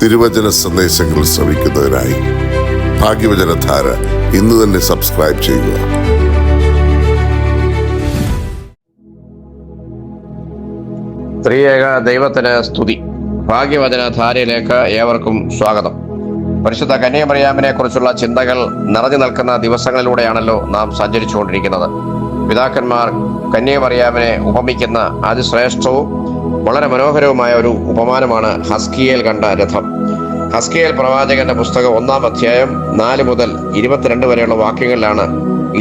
തിരുവചന സന്ദേശങ്ങൾ ശ്രവിക്കുന്നതിനായി ഭാഗ്യവചനധാര ഇന്ന് തന്നെ സബ്സ്ക്രൈബ് ചെയ്യുക. ത്രിയേക ദൈവത്തിന് സ്തുതി. ഭാഗ്യവചനധാരയിലേക്ക് ഏവർക്കും സ്വാഗതം. പരിശുദ്ധ കന്യാമറിയാമിനെ കുറിച്ചുള്ള ചിന്തകൾ നിറഞ്ഞു നിൽക്കുന്ന ദിവസങ്ങളിലൂടെയാണല്ലോ നാം സഞ്ചരിച്ചുകൊണ്ടിരിക്കുന്നത്. പിതാക്കന്മാർ കന്യാമറിയാമിനെ ഉപമിക്കുന്ന അതിശ്രേഷ്ഠവും വളരെ മനോഹരവുമായ ഒരു ഉപമാനമാണ് ഹസ്കിയേൽ കണ്ട രഥം. ഹസ്കിയേൽ പ്രവാചകന്റെ പുസ്തകം 1-ാം അധ്യായം 4 മുതൽ 22 വരെയുള്ള വാക്യങ്ങളിലാണ്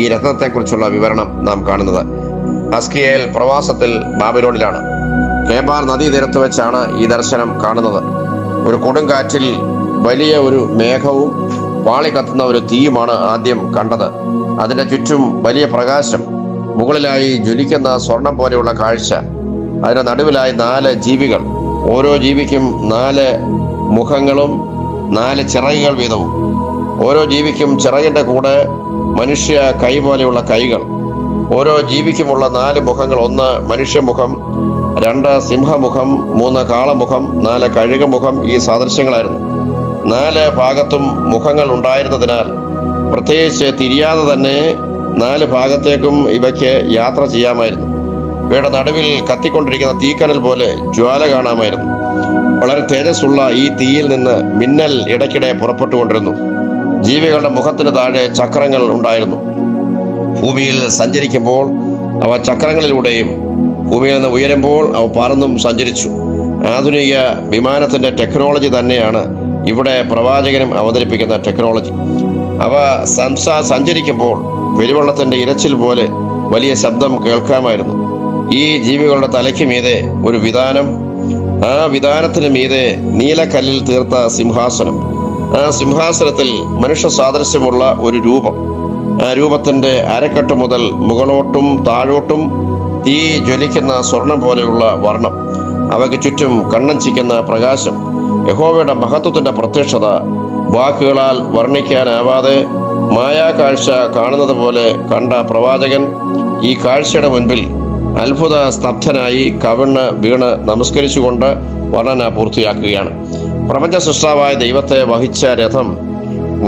ഈ രഥത്തെക്കുറിച്ചുള്ള വിവരണം നാം കാണുന്നത്. ഹസ്കിയേൽ പ്രവാസത്തിൽ ബാബിലോണിലാണ്. കേബാർ നദീതീരത്ത് വെച്ചാണ് ഈ ദർശനം കാണുന്നത്. ഒരു കൊടുങ്കാറ്റിൽ വലിയ ഒരു മേഘവും പാളിക്കത്തുന്ന ഒരു തീയുമാണ് ആദ്യം കണ്ടത്. അതിന്റെ ചുറ്റും വലിയ പ്രകാശം, മുകളിലായി ജ്വലിക്കുന്ന സ്വർണം പോലെയുള്ള കാഴ്ച. അതിന്റെ നടുവിലായി 4 ജീവികൾ, ഓരോ ജീവിക്കും 4 മുഖങ്ങളും 4 ചിറകുകൾ വീതവും. ഓരോ ജീവിക്കും ചിറകിന്റെ കൂടെ മനുഷ്യ കൈ പോലെയുള്ള കൈകൾ. ഓരോ ജീവിക്കുമുള്ള 4 മുഖങ്ങൾ: 1 മനുഷ്യമുഖം, 2 സിംഹമുഖം, 3 കാളമുഖം, 4 കഴുകമുഖം. ഈ സാദൃശ്യങ്ങളായിരുന്നു. 4 ഭാഗത്തും മുഖങ്ങൾ ഉണ്ടായിരുന്നതിനാൽ പ്രത്യേകിച്ച് തിരിയാതെ തന്നെ 4 ഭാഗത്തേക്കും ഇവയ്ക്ക് യാത്ര ചെയ്യാമായിരുന്നു. ഇവയുടെ നടുവിൽ കത്തിക്കൊണ്ടിരിക്കുന്ന തീക്കനൽ പോലെ ജ്വാല കാണാമായിരുന്നു. വളരെ തേജസ്സുള്ള ഈ തീയിൽ നിന്ന് മിന്നൽ ഇടയ്ക്കിടെ പുറപ്പെട്ടുകൊണ്ടിരുന്നു. ജീവികളുടെ മുഖത്തിന് താഴെ ചക്രങ്ങൾ ഉണ്ടായിരുന്നു. ഭൂമിയിൽ സഞ്ചരിക്കുമ്പോൾ അവ ചക്രങ്ങളിലൂടെയും ഭൂമിയിൽ നിന്ന് ഉയരുമ്പോൾ അവ പറന്നും സഞ്ചരിച്ചു. ആധുനിക വിമാനത്തിന്റെ ടെക്നോളജി തന്നെയാണ് ഇവിടെ പ്രവാചകനും അവതരിപ്പിക്കുന്ന ടെക്നോളജി. അവ സഞ്ചരിക്കുമ്പോൾ പെരുവെള്ളത്തിന്റെ ഇരച്ചിൽ പോലെ വലിയ ശബ്ദം കേൾക്കാമായിരുന്നു. ഈ ജീവികളുടെ തലയ്ക്ക് മീതെ ഒരു വിതാനം, ആ വിതാനത്തിന് മീതെ നീലക്കല്ലിൽ തീർത്ത സിംഹാസനം, ആ സിംഹാസനത്തിൽ മനുഷ്യ സാദൃശ്യമുള്ള ഒരു രൂപം. ആ രൂപത്തിന്റെ അരക്കെട്ട് മുതൽ മുകളോട്ടും താഴോട്ടും തീ ജ്വലിക്കുന്ന സ്വർണം പോലെയുള്ള വർണ്ണം. അവയ്ക്ക് ചുറ്റും കണ്ണഞ്ചിക്കുന്ന പ്രകാശം. യഹോവയുടെ മഹത്വത്തിന്റെ പ്രത്യക്ഷത വാക്കുകളാൽ വർണ്ണിക്കാനാവാതെ മായാകാഴ്ച കാണുന്നത് പോലെ കണ്ട പ്രവാചകൻ ഈ കാഴ്ചയുടെ മുൻപിൽ അത്ഭുത സ്തബ്ധനായി കവിണ്ണ് വീണ് നമസ്കരിച്ചുകൊണ്ട് വർണ്ണന പൂർത്തിയാക്കുകയാണ്. പ്രപഞ്ച സൃഷ്ടാവായ ദൈവത്തെ വഹിച്ച രഥം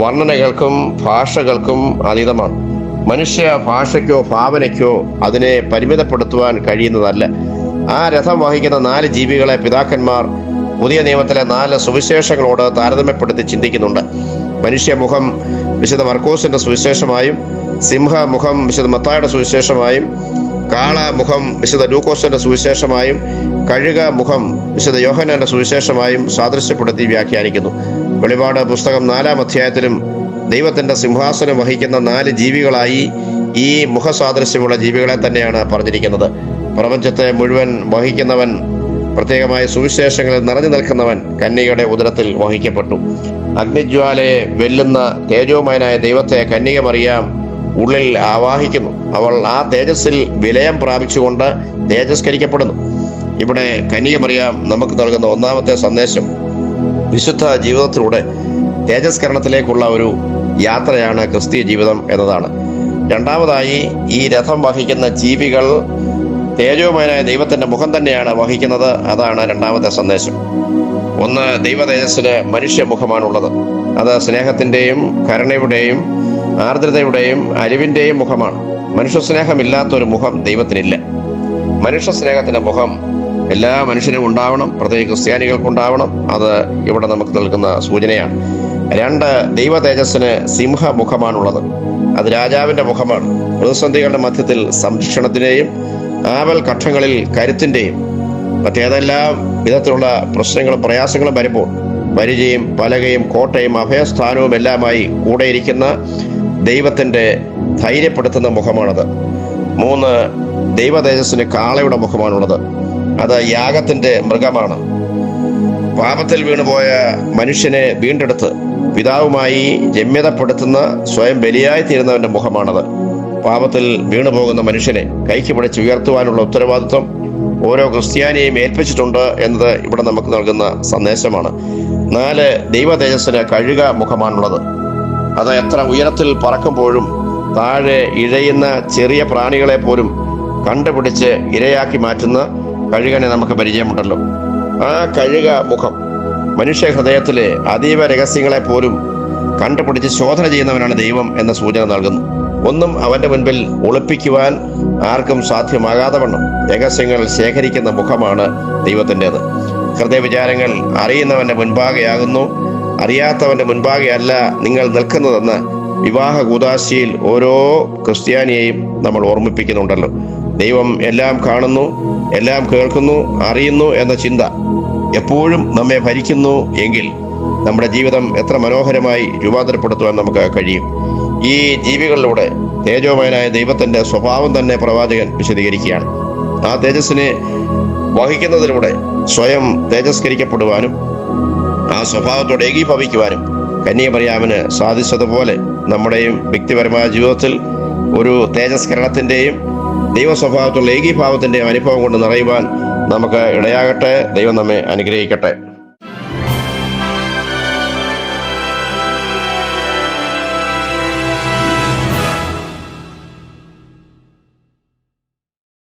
വർണ്ണനകൾക്കും ഭാഷകൾക്കും അതീതമാണ്. മനുഷ്യ ഭാഷയ്ക്കോ ഭാവനയ്ക്കോ അതിനെ പരിമിതപ്പെടുത്തുവാൻ കഴിയുന്നതല്ല. ആ രഥം വഹിക്കുന്ന 4 ജീവികളെ പിതാക്കന്മാർ പുതിയ നിയമത്തിലെ 4 സുവിശേഷങ്ങളോട് താരതമ്യപ്പെടുത്തി ചിന്തിക്കുന്നുണ്ട്. മനുഷ്യമുഖം വിശുദ്ധ മർക്കോസിന്റെ സുവിശേഷമായും, സിംഹമുഖം വിശുദ്ധ മത്തായിയുടെ സുവിശേഷമായും, കാളമുഖം വിശുദ്ധ ലൂക്കോസിന്റെ സുവിശേഷമായും, കഴുക മുഖം വിശുദ്ധ യോഹന്നാന്റെ സുവിശേഷമായും സാദൃശ്യപ്പെടുത്തി വ്യാഖ്യാനിക്കുന്നു. വെളിപാട് പുസ്തകം 4-ാം അധ്യായത്തിലും ദൈവത്തിന്റെ സിംഹാസനം വഹിക്കുന്ന 4 ജീവികളായി ഈ മുഖസാദൃശ്യമുള്ള ജീവികളെ തന്നെയാണ് പറഞ്ഞിരിക്കുന്നത്. പ്രപഞ്ചത്തെ മുഴുവൻ വഹിക്കുന്നവൻ, പ്രത്യേകമായി സുവിശേഷങ്ങളിൽ നിറഞ്ഞു നിൽക്കുന്നവൻ കന്യകയുടെ ഉദരത്തിൽ വഹിക്കപ്പെട്ടു. അഗ്നിജ്വാലയെ വെല്ലുന്ന തേജോമയനായ ദൈവത്തെ കന്യക മറിയാം ഉള്ളിൽ ആവാഹിക്കുന്നു. അവൾ ആ തേജസ്സിൽ വിലയം പ്രാപിച്ചുകൊണ്ട് തേജസ്കരിക്കപ്പെടുന്നു. ഇവിടെ കന്യക മറിയാം നമുക്ക് നൽകുന്ന 1-ാമത്തെ സന്ദേശം വിശുദ്ധ ജീവിതത്തിലൂടെ തേജസ്കരണത്തിലേക്കുള്ള ഒരു യാത്രയാണ് ക്രിസ്തീയ ജീവിതം എന്നതാണ്. 2-ാമതായി, ഈ രഥം വഹിക്കുന്ന ജീവികൾ തേജോമയനായ ദൈവത്തിന്റെ മുഖം തന്നെയാണ് വഹിക്കുന്നത്. അതാണ് 2-ാമത്തെ സന്ദേശം. 1, ദൈവ തേജസ്സിന് മനുഷ്യമുഖമാണുള്ളത്. അത് സ്നേഹത്തിന്റെയും കരുണയുടെയും ആർദ്രതയുടെയും അലിവിന്റെയും മുഖമാണ്. മനുഷ്യ സ്നേഹമില്ലാത്തൊരു മുഖം ദൈവത്തിനില്ല. മനുഷ്യ സ്നേഹത്തിന്റെ മുഖം എല്ലാ മനുഷ്യനും ഉണ്ടാവണം, പ്രത്യേകിച്ച് ക്രിസ്ത്യാനികൾക്കുണ്ടാവണം. അത് ഇവിടെ നമുക്ക് നൽകുന്ന സൂചനയാണ്. 2, ദൈവ തേജസ്സിന് സിംഹമുഖമാണുള്ളത്. അത് രാജാവിന്റെ മുഖമാണ്. പ്രതിസന്ധികളുടെ മധ്യത്തിൽ സംരക്ഷണത്തിന്റെയും ആപൽ ഘട്ടങ്ങളിൽ കരുത്തിന്റെയും മറ്റേതെല്ലാം വിധത്തിലുള്ള പ്രശ്നങ്ങളും പ്രയാസങ്ങളും വരുമ്പോൾ പരിചയും പലകയും കോട്ടയും അഭയസ്ഥാനവും എല്ലാമായി കൂടെയിരിക്കുന്ന ദൈവത്തിന്റെ ധൈര്യപ്പെടുത്തുന്ന മുഖമാണത്. 3, ദൈവ തേജസ്സിന് കാളയുടെ മുഖമാണുള്ളത്. അത് യാഗത്തിന്റെ മൃഗമാണ്. പാപത്തിൽ വീണുപോയ മനുഷ്യനെ വീണ്ടെടുത്ത് പിതാവുമായി രമ്യതപ്പെടുത്തുന്ന സ്വയം ബലിയായി തീരുന്നവന്റെ മുഖമാണത്. പാപത്തിൽ വീണുപോകുന്ന മനുഷ്യനെ കൈക്ക് പിടിച്ച് ഉയർത്തുവാനുള്ള ഉത്തരവാദിത്വം ഓരോ ക്രിസ്ത്യാനിയെയും ഏൽപ്പിച്ചിട്ടുണ്ട് എന്നത് ഇവിടെ നമുക്ക് നൽകുന്ന സന്ദേശമാണ്. 4, ദൈവ തേജസ്സിന് കഴുക മുഖമാണുള്ളത്. അത് എത്ര ഉയരത്തിൽ പറക്കുമ്പോഴും താഴെ ഇഴയുന്ന ചെറിയ പ്രാണികളെ പോലും കണ്ടുപിടിച്ച് ഇരയാക്കി മാറ്റുന്ന കഴുകനെ നമുക്ക് പരിചയമുണ്ടല്ലോ. ആ കഴുക മുഖം മനുഷ്യ ഹൃദയത്തിലെ അതീവ രഹസ്യങ്ങളെ പോലും കണ്ടുപിടിച്ച് ശോധന ചെയ്യുന്നവനാണ് ദൈവം എന്ന സൂചന നൽകുന്നു. ഒന്നും അവന്റെ മുൻപിൽ ഒളിപ്പിക്കുവാൻ ആർക്കും സാധ്യമാകാതെ വണ്ണം രഹസ്യങ്ങൾ ശേഖരിക്കുന്ന മുഖമാണ് ദൈവത്തിൻ്റെത്. ഹൃദയവിചാരങ്ങൾ അറിയുന്നവന്റെ മുൻപാകെയാകുന്നു, അറിയാത്തവന്റെ മുൻപാകെയല്ല നിങ്ങൾ നിൽക്കുന്നതെന്ന് വിവാഹ കൂദാശയിൽ ഓരോ ക്രിസ്ത്യാനിയെയും നമ്മൾ ഓർമ്മിപ്പിക്കുന്നുണ്ടല്ലോ. ദൈവം എല്ലാം കാണുന്നു, എല്ലാം കേൾക്കുന്നു, അറിയുന്നു എന്ന ചിന്ത എപ്പോഴും നമ്മെ ഭരിക്കുന്നു എങ്കിൽ നമ്മുടെ ജീവിതം എത്ര മനോഹരമായി രൂപാന്തരപ്പെടുത്തുവാൻ നമുക്ക് കഴിയും. ഈ ജീവികളിലൂടെ തേജോമയനായ ദൈവത്തിന്റെ സ്വഭാവം തന്നെ പ്രവാചകൻ വിശദീകരിക്കുകയാണ്. ആ തേജസ്സിനെ വഹിക്കുന്നതിലൂടെ സ്വയം തേജസ്കരിക്കപ്പെടുവാനും ആ സ്വഭാവത്തോട് ഏകീഭവിക്കുവാനും കന്യകമറിയാമിന് സാധിച്ചതുപോലെ നമ്മുടെയും വ്യക്തിപരമായ ജീവിതത്തിൽ ഒരു തേജസ്കരണത്തിന്റെയും ദൈവ സ്വഭാവത്തുള്ള ഏകീഭാവത്തിന്റെയും അനുഭവം കൊണ്ട് നിറയുവാൻ നമുക്ക് ഇടയാകട്ടെ. ദൈവം നമ്മെ അനുഗ്രഹിക്കട്ടെ.